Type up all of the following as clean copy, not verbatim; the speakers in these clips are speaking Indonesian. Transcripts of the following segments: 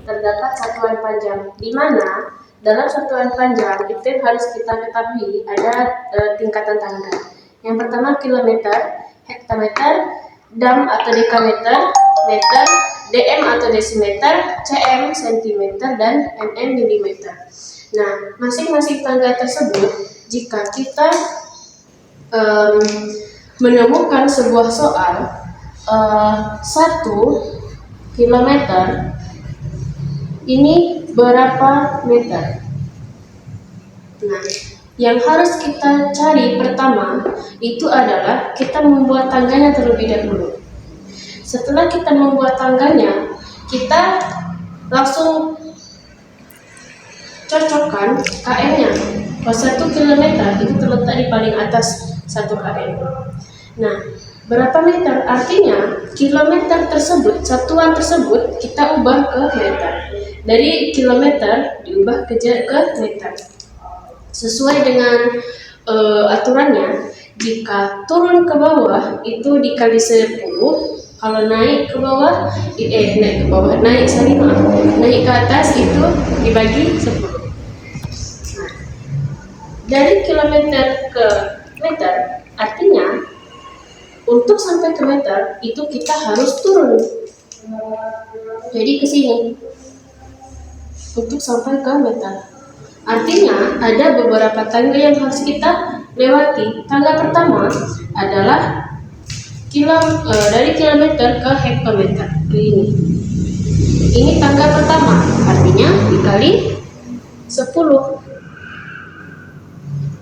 terdapat satuan panjang, di mana dalam satuan panjang itu yang harus kita ketahui ada tingkatan tangga. Yang pertama kilometer, hektometer, dam atau dekameter, meter, dm atau desimeter, cm sentimeter, dan mm milimeter. Nah, masing-masing tangga tersebut jika kita menemukan sebuah soal 1 kilometer ini berapa meter? Nah, yang harus kita cari pertama itu adalah kita membuat tangganya terlebih dahulu. Setelah kita membuat tangganya, kita langsung cocokkan km-nya. Kalau 1 km itu terletak di paling atas 1 km. Nah, berapa meter? Artinya kilometer tersebut, satuan tersebut kita ubah ke meter. Dari kilometer diubah ke meter. Sesuai dengan aturannya, jika turun ke bawah itu dikali 10, kalau naik ke bawah, naik ke atas itu dibagi 10. Nah, dari kilometer ke meter, artinya untuk sampai ke meter itu kita harus turun. Jadi ke sini untuk sampai ke meter. Artinya ada beberapa tangga yang harus kita lewati. Tangga pertama adalah dari kilometer ke hektometer. Ini tangga pertama, artinya dikali 10.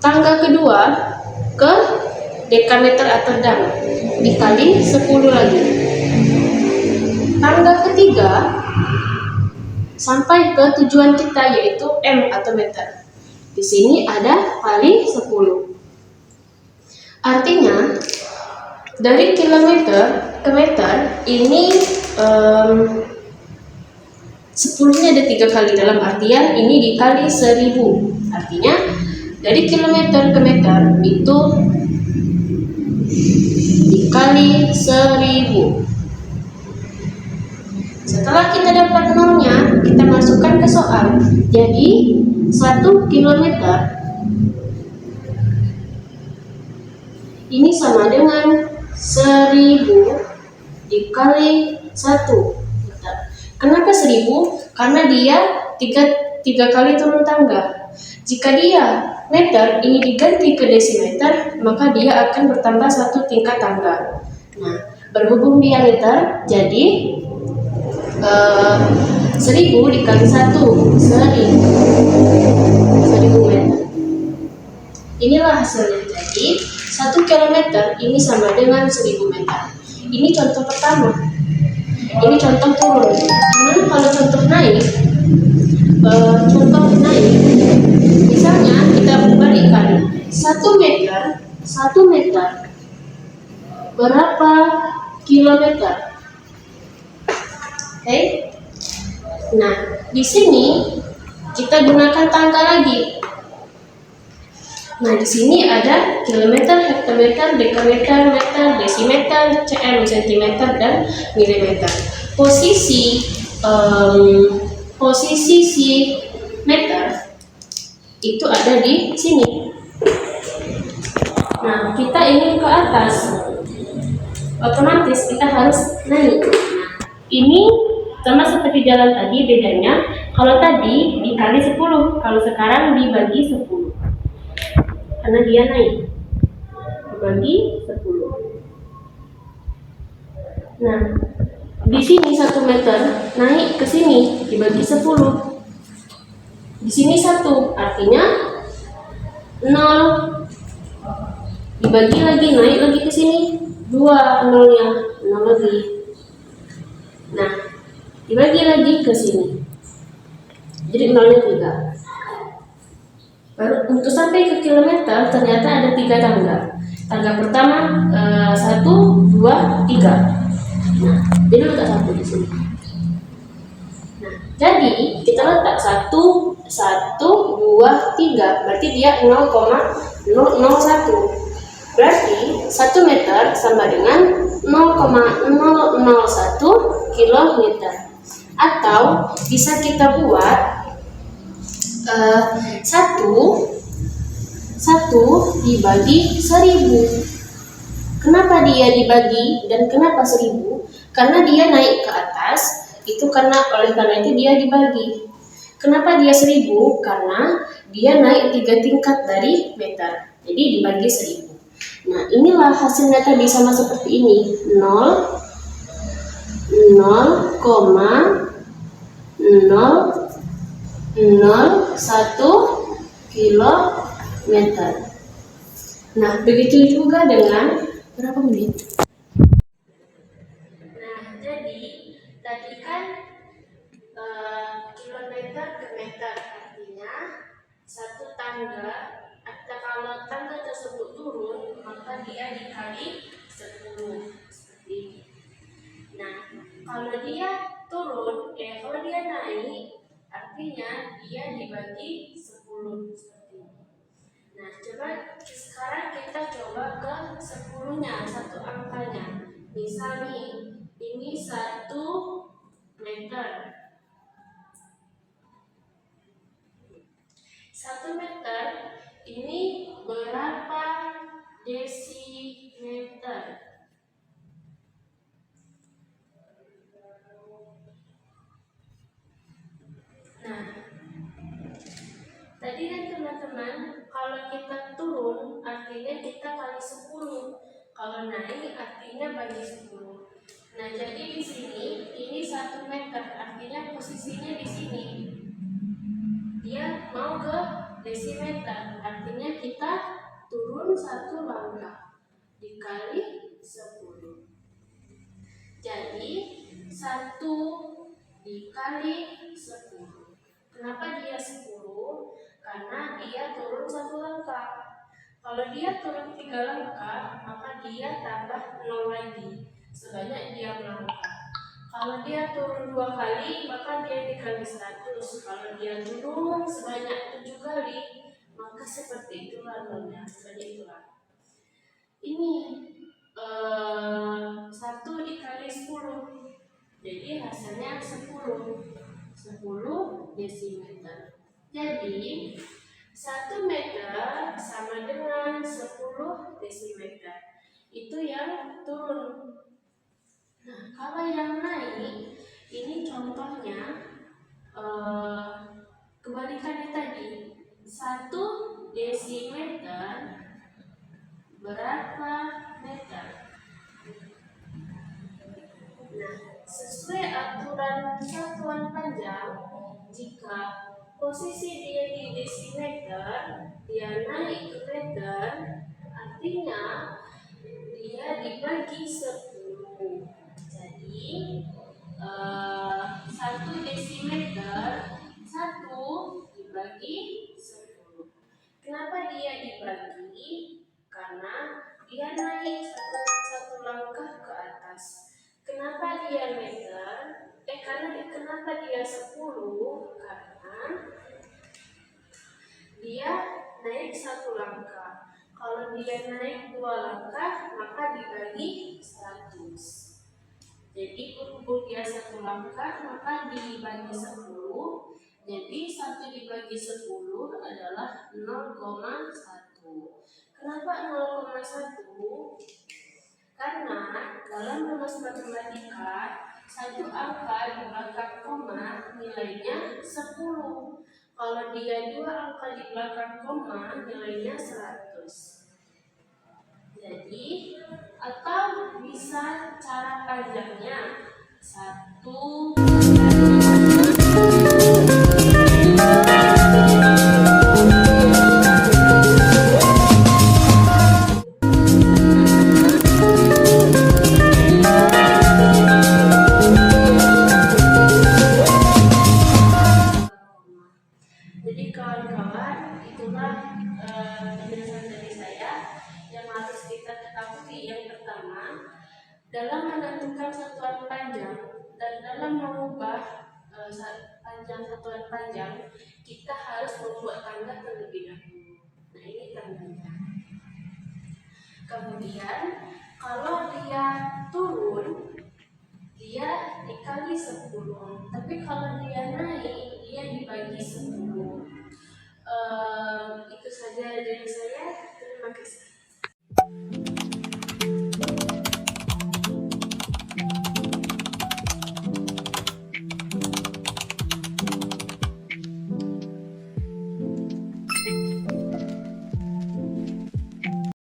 Tangga kedua ke dekameter atau dam, dikali 10 lagi. Tangga ketiga sampai ke tujuan kita, yaitu m atau meter. Di sini ada kali 10. Artinya dari kilometer ke meter ini 10-nya ada 3 kali, dalam artian ini dikali 1000. Artinya dari kilometer ke meter itu dikali 1000. Setelah kita dapat nolnya, kita masukkan ke soal. Jadi 1 kilometer ini sama dengan 1000 dikali 1 meter. Kenapa 1000? Karena dia 3 kali turun tangga. Jika dia meter ini diganti ke desimeter, maka dia akan bertambah 1 tingkat tangga. Nah, berhubung dia meter, jadi 1000 dikali 1, 1000 meter. Inilah hasilnya. Jadi 1 kilometer ini sama dengan 1000 meter. Ini contoh pertama. Ini contoh turun. Gimana kalau contoh naik? Misalnya kita balikan 1 meter berapa kilometer? Oke. Nah, di sini kita gunakan tangga lagi. Nah, di sini ada kilometer, hektometer, dekameter, meter, desimeter, cm, sentimeter, dan milimeter. Posisi si meter itu ada di sini. Nah, kita ingin ke atas, otomatis kita harus naik. Ini sama seperti jalan tadi, bedanya kalau tadi dikali 10, kalau sekarang dibagi 10. Karena dia naik, dibagi 10. Nah, di sini 1 meter naik ke sini dibagi 10. Di sini 1, artinya 0. Dibagi lagi, naik lagi ke sini 2 nolnya, 0 lagi. Nah, dibagi lagi ke sini, jadi nolnya 3. Baru untuk sampai ke kilometer ternyata ada 3 tangga. Tangga pertama 1, 2, 3. Nah, jadi letak 1 di sini. Nah, jadi kita letak 1, 2, 3. Berarti dia 0,001. Berarti 1 meter sama dengan 0,001 kilometer. Atau bisa kita buat satu dibagi 1000. Kenapa dia dibagi dan kenapa 1000? Karena dia naik ke atas, itu oleh karena itu dia dibagi. Kenapa dia 1000? Karena dia naik 3 tingkat dari meter, jadi dibagi 1000. Nah, inilah hasilnya tadi sama seperti ini, 0,001 kilometer. Nah, begitu juga dengan berapa menit? Nah, jadi tadi kan kilometer ke meter, artinya satu tangga, atau kalau tangga tersebut turun, maka dia dikali 10 seperti ini. Nah, kalau dia kalau dia naik, artinya dia dibagi 10 seperti ini. Nah, coba sekarang kita coba ke 10-nya, satu angkanya. Misal nih, ini 1 meter. 1 meter ini berapa desimeter? Nah, tadi kan teman-teman, kalau kita turun artinya kita kali 10. Kalau naik artinya bagi 10. Nah, jadi di sini ini 1 meter, artinya posisinya di sini. Dia mau ke desimeter, artinya kita turun 1 langkah dikali 10. Jadi 1 dikali 10. Kenapa dia 10? Karena dia turun 1 langkah. Kalau dia turun 3 langkah, maka dia tambah 0 lagi, sebanyak dia melangkah. Kalau dia turun 2 kali, maka dia dikali 100. Kalau dia turun sebanyak 7 kali, maka seperti itulah nolnya, seperti itulah. Ini 1 dikali 10, jadi hasilnya 10 desimeter. Jadi 1 meter sama dengan 10 desimeter. Itu yang turun. Nah, kalau yang naik, ini contohnya kebalikannya tadi. 1 desimeter berapa meter? Nah, sesuai aturan satuan panjang, jika posisi dia di desimeter, dia naik ke meter, artinya dia dibagi 10. Jadi 1 desimeter 1 dibagi 10. Kenapa dia dibagi? Karena dia naik satu langkah ke atas. Kenapa dia meter? Kenapa dia 10? Karena dia naik 1 langkah. Kalau dia naik 2 langkah, maka dibagi 100. Jadi berhubung dia 1 langkah, maka dibagi 10. Jadi 1 dibagi 10 adalah 0,1. Kenapa 0,1? Karena dalam rumus matematika, 1 angka di belakang koma nilainya 10. Kalau dia 2 angka di belakang koma nilainya 100. Jadi, atau bisa cara panjangnya 1. Jadi kawan-kawan, itulah penjelasan dari saya yang harus kita ketahui. Yang pertama, dalam menentukan satuan panjang dan dalam mengubah panjang satuan panjang, kita harus membuat tangga terlebih dahulu. Nah, ini tangganya. Kemudian, kalau dia turun, dia dikali 10. Tapi kalau dia naik, dia dibagi 10. Itu saja dari saya. Terima kasih.